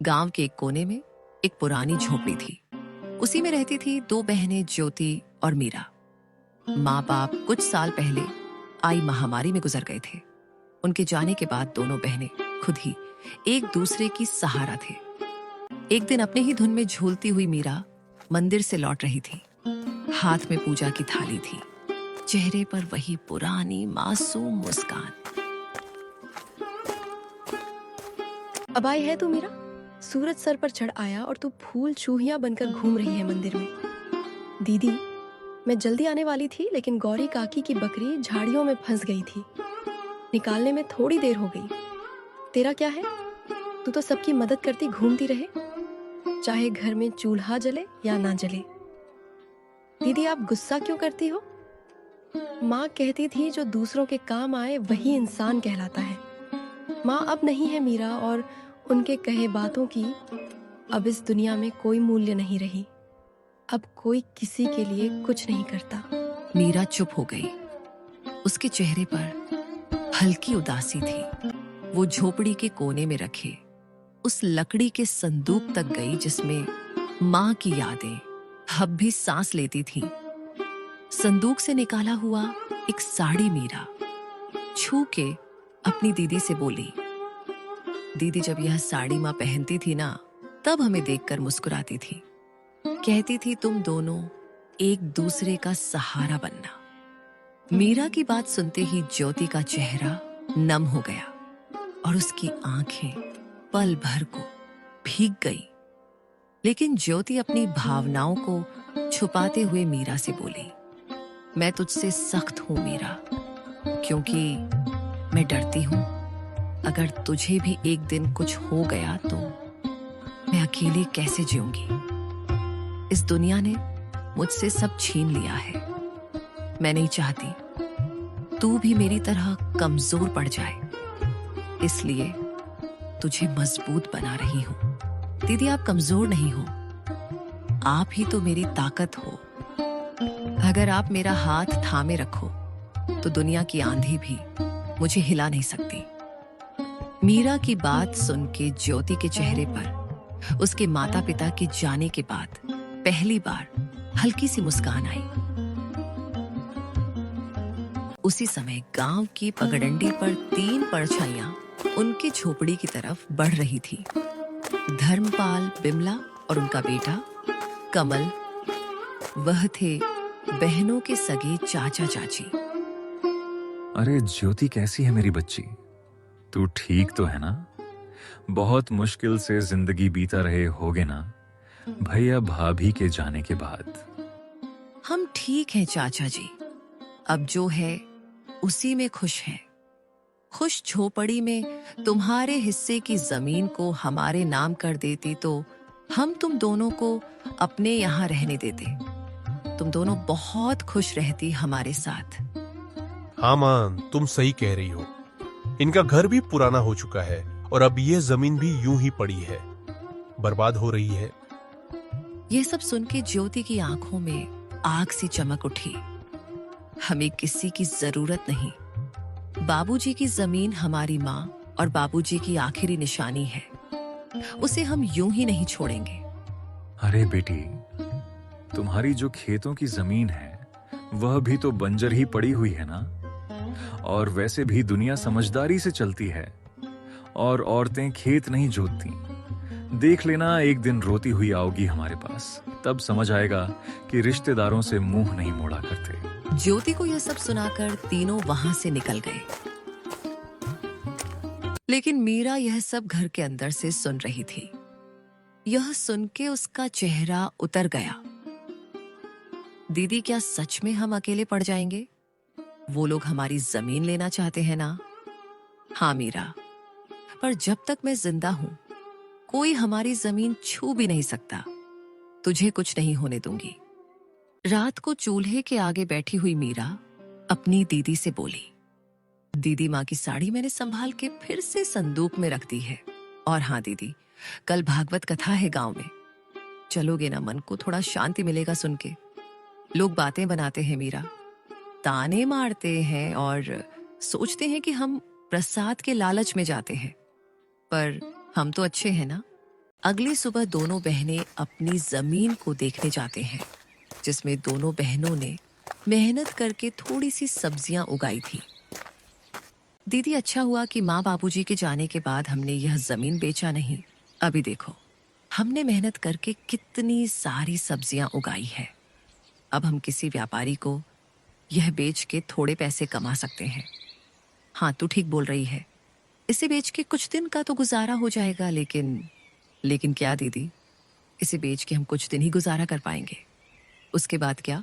गांव के एक कोने में एक पुरानी झोपड़ी थी। उसी में रहती थी दो बहनें, ज्योति और मीरा। माँ बाप कुछ साल पहले आई महामारी में गुजर गए थे। उनके जाने के बाद दोनों बहनें खुद ही एक दूसरे की सहारा थे। एक दिन अपने ही धुन में झूलती हुई मीरा मंदिर से लौट रही थी। हाथ में पूजा की थाली थी, चेहरे पर वही पुरानी मासूम मुस्कान। अब आई है तू मीरा? सूरज सर पर चढ़ आया और तू फूल चूहिया बनकर घूम रही है मंदिर में। दीदी, मैं जल्दी आने वाली थी लेकिन गौरी काकी की बकरी झाड़ियों में फंस गई थी। निकालने में थोड़ी देर हो गई। तेरा क्या है? तू तो सबकी मदद करती घूमती रहे, चाहे घर में चूल्हा जले या ना जले। दीदी, आप गुस्सा क्यों करती हो? माँ कहती थी जो दूसरों के काम आए वही इंसान कहलाता है। माँ अब नहीं है मीरा, और उनके कहे बातों की अब इस दुनिया में कोई मूल्य नहीं रही। अब कोई किसी के लिए कुछ नहीं करता। मीरा चुप हो गई। उसके चेहरे पर हल्की उदासी थी। वो झोपड़ी के कोने में रखे उस लकड़ी के संदूक तक गई जिसमें माँ की यादें अब भी सांस लेती थीं। संदूक से निकाला हुआ एक साड़ी मीरा छू के अपनी दीदी से बोली, दीदी, जब यह साड़ी माँ पहनती थी ना, तब हमें देखकर मुस्कुराती थी। कहती थी तुम दोनों एक दूसरे का सहारा बनना। मीरा की बात सुनते ही ज्योति का चेहरा नम हो गया और उसकी आंखें पल भर को भीग गई। लेकिन ज्योति अपनी भावनाओं को छुपाते हुए मीरा से बोली, मैं तुझसे सख्त हूं मीरा, क्योंकि मैं डरती हूं अगर तुझे भी एक दिन कुछ हो गया तो मैं अकेले कैसे जीऊंगी। इस दुनिया ने मुझसे सब छीन लिया है। मैं नहीं चाहती तू भी मेरी तरह कमजोर पड़ जाए, इसलिए तुझे मजबूत बना रही हूं। दीदी, आप कमजोर नहीं हो, आप ही तो मेरी ताकत हो। अगर आप मेरा हाथ थामे रखो तो दुनिया की आंधी भी मुझे हिला नहीं सकती। मीरा की बात सुन के ज्योति के चेहरे पर उसके माता पिता के जाने के बाद पहली बार हल्की सी मुस्कान आई। उसी समय गांव की पगडंडी पर 3 परछाइयां उनकी झोपड़ी की तरफ बढ़ रही थी। धर्मपाल, बिमला और उनका बेटा कमल। वह थे बहनों के सगे चाचा चाची। अरे ज्योति, कैसी है मेरी बच्ची? तू ठीक तो है ना? बहुत मुश्किल से जिंदगी बीता रहे होगे ना भैया भाभी के जाने के बाद। हम ठीक हैं चाचा जी, अब जो है उसी में खुश हैं। खुश झोपड़ी में तुम्हारे हिस्से की जमीन को हमारे नाम कर देती तो हम तुम दोनों को अपने यहाँ रहने देते। तुम दोनों बहुत खुश रहती हमारे साथ। हाँ मां, तुम सही कह रही हो। इनका घर भी पुराना हो चुका है और अब ये जमीन भी यूं ही पड़ी है, बर्बाद हो रही है। यह सब सुन के ज्योति की आंखों में आग सी चमक उठी। हमें किसी की जरूरत नहीं। बाबूजी की जमीन हमारी माँ और बाबूजी की आखिरी निशानी है। उसे हम यूं ही नहीं छोड़ेंगे। अरे बेटी, तुम्हारी जो खेतों की जमीन है वह भी तो बंजर ही पड़ी हुई है ना। और वैसे भी दुनिया समझदारी से चलती है और औरतें खेत नहीं जोतती। देख लेना, एक दिन रोती हुई आओगी हमारे पास, तब समझ आएगा कि रिश्तेदारों से मुंह नहीं मोड़ा करते। ज्योति को यह सब सुनाकर तीनों वहां से निकल गए। लेकिन मीरा यह सब घर के अंदर से सुन रही थी। यह सुन के उसका चेहरा उतर गया। दीदी, क्या सच में हम अकेले पड़ जाएंगे? वो लोग हमारी जमीन लेना चाहते हैं ना? हाँ मीरा, पर जब तक मैं जिंदा हूं कोई हमारी जमीन छू भी नहीं सकता। तुझे कुछ नहीं होने दूंगी। रात को चूल्हे के आगे बैठी हुई मीरा अपनी दीदी से बोली, दीदी, माँ की साड़ी मैंने संभाल के फिर से संदूक में रख दी है। और हाँ दीदी, कल भागवत कथा है गांव में, चलोगे ना? मन को थोड़ा शांति मिलेगा सुन के। लोग बातें बनाते हैं मीरा, ताने मारते हैं और सोचते हैं कि हम प्रसाद के लालच में जाते हैं, पर हम तो अच्छे हैं ना। अगली सुबह दोनों बहनें अपनी जमीन को देखने जाते हैं, जिसमें दोनों बहनों ने मेहनत करके थोड़ी सी सब्जियां उगाई थी। दीदी, अच्छा हुआ कि माँ बाबूजी के जाने के बाद हमने यह जमीन बेचा नहीं। अभी देखो, हमने मेहनत करके कितनी सारी सब्जियां उगाई है। अब हम किसी व्यापारी को यह बेच के थोड़े पैसे कमा सकते हैं। हाँ, तू ठीक बोल रही है। इसे बेच के कुछ दिन का तो गुजारा हो जाएगा, लेकिन क्या दीदी, इसे बेच के हम कुछ दिन ही गुजारा कर पाएंगे। उसके बाद क्या?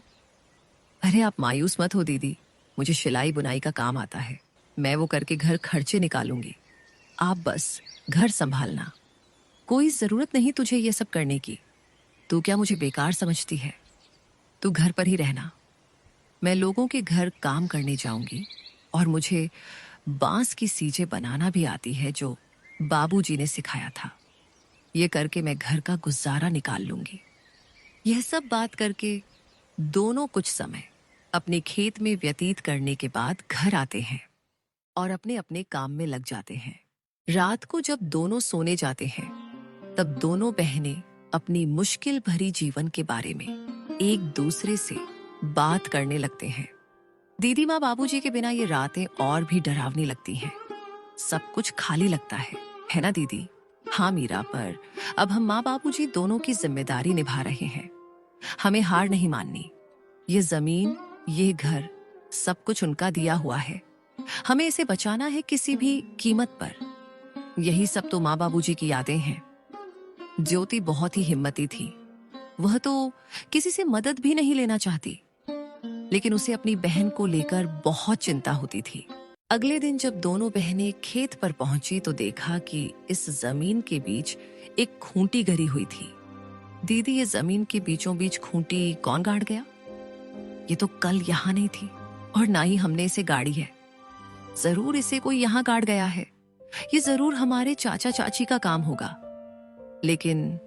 अरे आप मायूस मत हो दीदी, मुझे सिलाई बुनाई का काम आता है। मैं वो करके घर खर्चे निकालूंगी। आप बस घर संभालना। कोई जरूरत नहीं तुझे ये सब करने की। तू क्या मुझे बेकार समझती है? तू घर पर ही रहना। मैं लोगों के घर काम करने जाऊंगी और मुझे बांस की सीजें बनाना भी आती है, जो बाबूजी ने सिखाया था। ये करके मैं घर का गुजारा निकाल लूंगी। यह सब बात करके दोनों कुछ समय अपने खेत में व्यतीत करने के बाद घर आते हैं और अपने अपने काम में लग जाते हैं। रात को जब दोनों सोने जाते हैं, तब दोनों बहनें अपनी मुश्किल भरी जीवन के बारे में एक दूसरे से बात करने लगते हैं। दीदी, माँ बाबूजी के बिना ये रातें और भी डरावनी लगती हैं। सब कुछ खाली लगता है ना दीदी? हाँ मीरा, पर अब हम माँ बाबूजी दोनों की जिम्मेदारी निभा रहे हैं। हमें हार नहीं माननी। ये जमीन, ये घर, सब कुछ उनका दिया हुआ है। हमें इसे बचाना है किसी भी कीमत पर। यही सब तो माँ बाबूजी की यादें हैं। ज्योति बहुत ही हिम्मती थी। वह तो किसी से मदद भी नहीं लेना चाहती, लेकिन उसे अपनी बहन को लेकर बहुत चिंता होती थी। अगले दिन जब दोनों बहनें खेत पर पहुंची तो देखा कि इस जमीन के बीच एक खूंटी गड़ी हुई थी। दीदी, ये जमीन के बीचों बीच खूंटी कौन गाड़ गया? ये तो कल यहाँ नहीं थी और ना ही हमने इसे गाड़ी है। जरूर इसे कोई यहाँ गाड़ गया है। ये जरूर हमारे चाचा चाची का काम होगा, लेकिन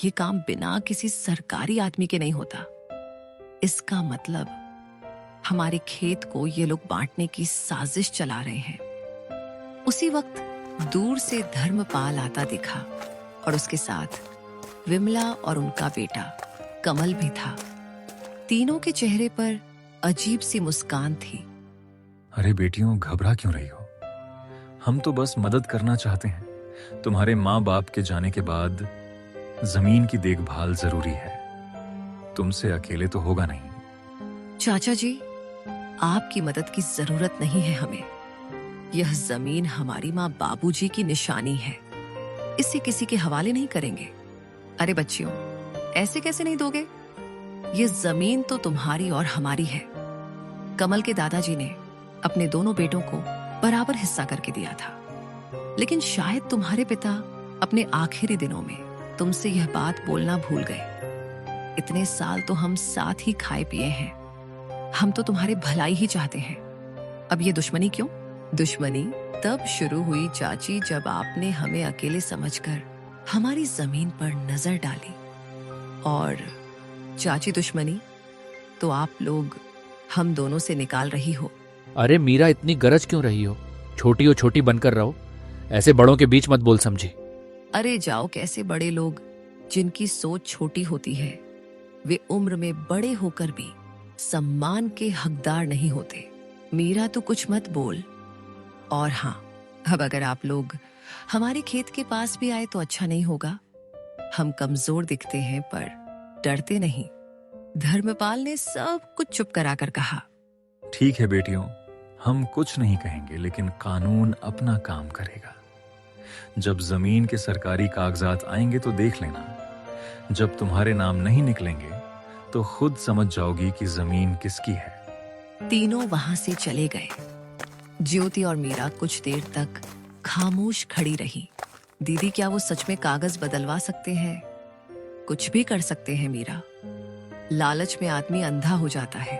ये काम बिना किसी सरकारी आदमी के नहीं होता। इसका मतलब हमारे खेत को ये लोग बांटने की साजिश चला रहे हैं। उसी वक्त दूर से धर्मपाल आता दिखा और उसके साथ विमला और उनका बेटा कमल भी था। तीनों के चेहरे पर अजीब सी मुस्कान थी। अरे बेटियों, घबरा क्यों रही हो? हम तो बस मदद करना चाहते हैं। तुम्हारे माँ बाप के जाने के बाद जमीन की देखभाल जरूरी है। तुमसे अकेले तो होगा नहीं। चाचा जी, आपकी मदद की जरूरत नहीं है हमें। यह जमीन हमारी माँ बाबूजी की निशानी है। इसे किसी के हवाले नहीं करेंगे। अरे बच्चियों, ऐसे कैसे नहीं दोगे? ये जमीन तो तुम्हारी और हमारी है। कमल के दादाजी ने अपने दोनों बेटों को बराबर हिस्सा करके दिया था, लेकिन शायद तुम्हारे पिता अपने आखिरी दिनों में तुमसे यह बात बोलना भूल गए। इतने साल तो हम साथ ही खाए पिए हैं। हम तो तुम्हारे भलाई ही चाहते हैं। अब ये दुश्मनी क्यों? दुश्मनी तब शुरू हुई चाची, जब आपने हमें अकेले समझकर हमारी जमीन पर नजर डाली। और चाची, दुश्मनी तो आप लोग हम दोनों से निकाल रही हो। अरे मीरा, इतनी गरज क्यों रही हो? छोटी हो छोटी बनकर रहो। ऐसे बड़ों के बीच मत बोल समझी। अरे जाओ, कैसे बड़े लोग जिनकी सोच छोटी होती है, वे उम्र में बड़े होकर भी सम्मान के हकदार नहीं होते। मीरा, तो कुछ मत बोल। और हाँ, अब अगर आप लोग हमारे खेत के पास भी आए तो अच्छा नहीं होगा। हम कमजोर दिखते हैं पर डरते नहीं। धर्मपाल ने सब कुछ चुप कराकर कहा। ठीक है बेटियों, हम कुछ नहीं कहेंगे, लेकिन कानून अपना काम करेगा। जब जमीन के सरकारी कागजात आएंगे तो देख लेना। जब तुम्हारे नाम नहीं निकलेंगे तो खुद समझ जाओगी कि जमीन किसकी है। तीनों वहां से चले गए। ज्योति और मीरा कुछ देर तक खामोश खड़ी रही। दीदी, क्या वो सच में कागज बदलवा सकते हैं? कुछ भी कर सकते हैं मीरा। लालच में आदमी अंधा हो जाता है।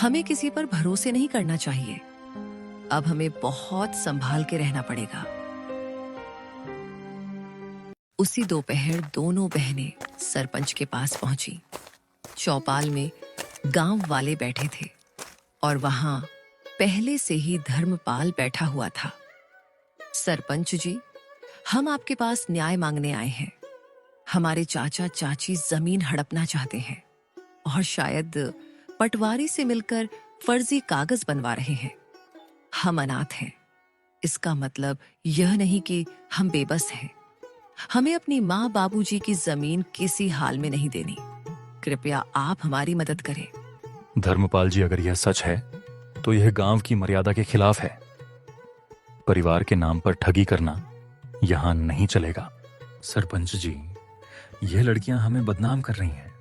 हमें किसी पर भरोसे नहीं करना चाहिए। अब हमें बहुत संभाल के रहना पड़ेगा। उसी दोपहर दोनों बहनें सरपंच के पास पहुंची। चौपाल में गांव वाले बैठे थे और वहां पहले से ही धर्मपाल बैठा हुआ था। सरपंच जी, हम आपके पास न्याय मांगने आए हैं। हमारे चाचा चाची जमीन हड़पना चाहते हैं और शायद पटवारी से मिलकर फर्जी कागज बनवा रहे हैं। हम अनाथ हैं। इसका मतलब यह नहीं कि हम बेबस हैं। हमें अपनी माँ बाबूजी की जमीन किसी हाल में नहीं देनी। कृपया आप हमारी मदद करें। धर्मपाल जी, अगर यह सच है तो यह गांव की मर्यादा के खिलाफ है। परिवार के नाम पर ठगी करना यहां नहीं चलेगा। सरपंच जी, यह लड़कियां हमें बदनाम कर रही हैं।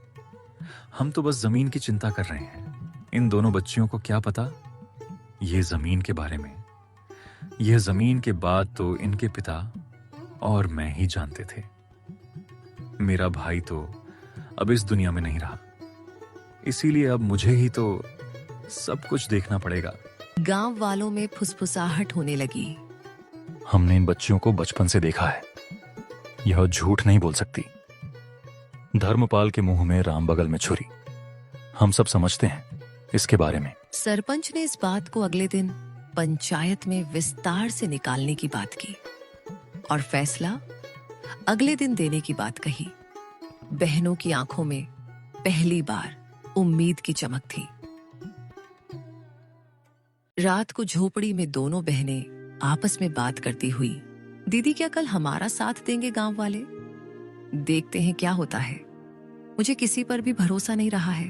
हम तो बस जमीन की चिंता कर रहे हैं। इन दोनों बच्चियों को क्या पता ये जमीन के बारे में। यह जमीन के बाद तो इनके पिता और मैं ही जानते थे। मेरा भाई तो अब इस दुनिया में नहीं रहा, इसीलिए अब मुझे ही तो सब कुछ देखना पड़ेगा। गांव वालों में फुसफुसाहट होने लगी। हमने इन बच्चियों को बचपन से देखा है। यह झूठ नहीं बोल सकती। धर्मपाल के मुंह में राम बगल में छुरी। हम सब समझते हैं इसके बारे में। सरपंच ने इस बात को अगले दिन पंचायत में विस्तार से निकालने की बात की और फैसला अगले दिन देने की बात कही। बहनों की आंखों में पहली बार उम्मीद की चमक थी। रात को झोपड़ी में दोनों बहनें आपस में बात करती हुई, दीदी क्या कल हमारा साथ देंगे गांव वाले? देखते हैं क्या होता है। मुझे किसी पर भी भरोसा नहीं रहा है।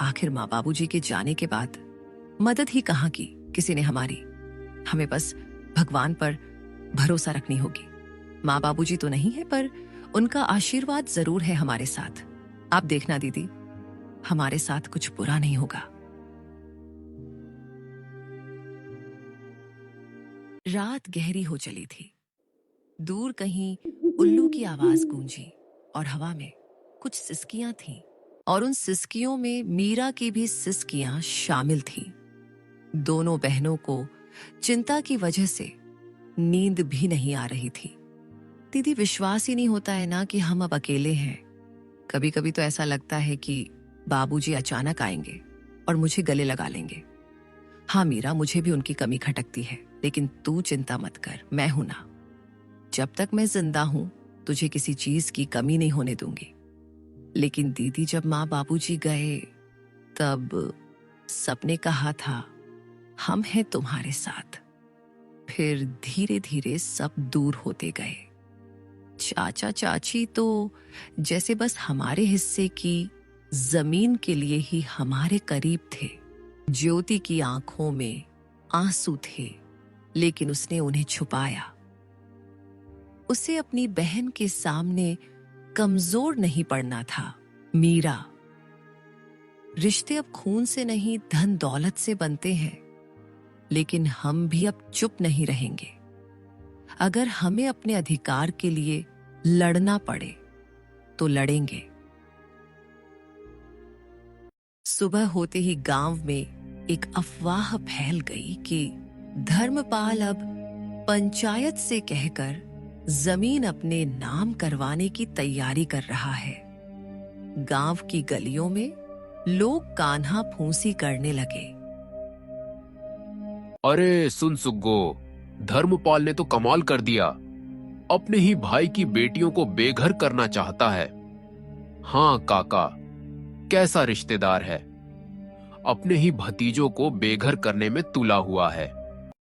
आखिर माँ बाबूजी के जाने के बाद मदद ही कहाँ की किसी ने हमारी। हमें बस भगवान पर भरोसा रखनी होगी। माँ बाबूजी तो नहीं है, पर उनका आशीर्वाद जरूर है हमारे साथ। आप देखना दीदी, हमारे साथ कुछ बुरा नहीं होगा। रात गहरी हो चली थी। दूर कहीं उल्लू की आवाज गूंजी और हवा में कुछ सिसकियां थीं, और उन सिसकियों में मीरा की भी सिसकियां शामिल थीं। दोनों बहनों को चिंता की वजह से नींद भी नहीं आ रही थी। दीदी, विश्वास ही नहीं होता है ना कि हम अब अकेले हैं। कभी कभी तो ऐसा लगता है कि बाबूजी अचानक आएंगे और मुझे गले लगा लेंगे। हाँ मीरा, मुझे भी उनकी कमी खटकती है, लेकिन तू चिंता मत कर, मैं हूं ना। जब तक मैं जिंदा हूं तुझे किसी चीज की कमी नहीं होने दूंगी। लेकिन दीदी, जब माँ बाबूजी गए तब सबने कहा था हम हैं तुम्हारे साथ। फिर धीरे धीरे सब दूर होते गए। चाचा चाची तो जैसे बस हमारे हिस्से की जमीन के लिए ही हमारे करीब थे। ज्योति की आंखों में आंसू थे, लेकिन उसने उन्हें छुपाया। उसे अपनी बहन के सामने कमजोर नहीं पड़ना था। मीरा, रिश्ते अब खून से नहीं धन दौलत से बनते हैं, लेकिन हम भी अब चुप नहीं रहेंगे। अगर हमें अपने अधिकार के लिए लड़ना पड़े तो लड़ेंगे। सुबह होते ही गांव में एक अफवाह फैल गई कि धर्मपाल अब पंचायत से कहकर जमीन अपने नाम करवाने की तैयारी कर रहा है। गांव की गलियों में लोग कान्हा फूंसी करने लगे। अरे सुन सुग्गो, धर्मपाल ने तो कमाल कर दिया। अपने ही भाई की बेटियों को बेघर करना चाहता है। हाँ काका, कैसा रिश्तेदार है। अपने ही भतीजों को बेघर करने में तुला हुआ है।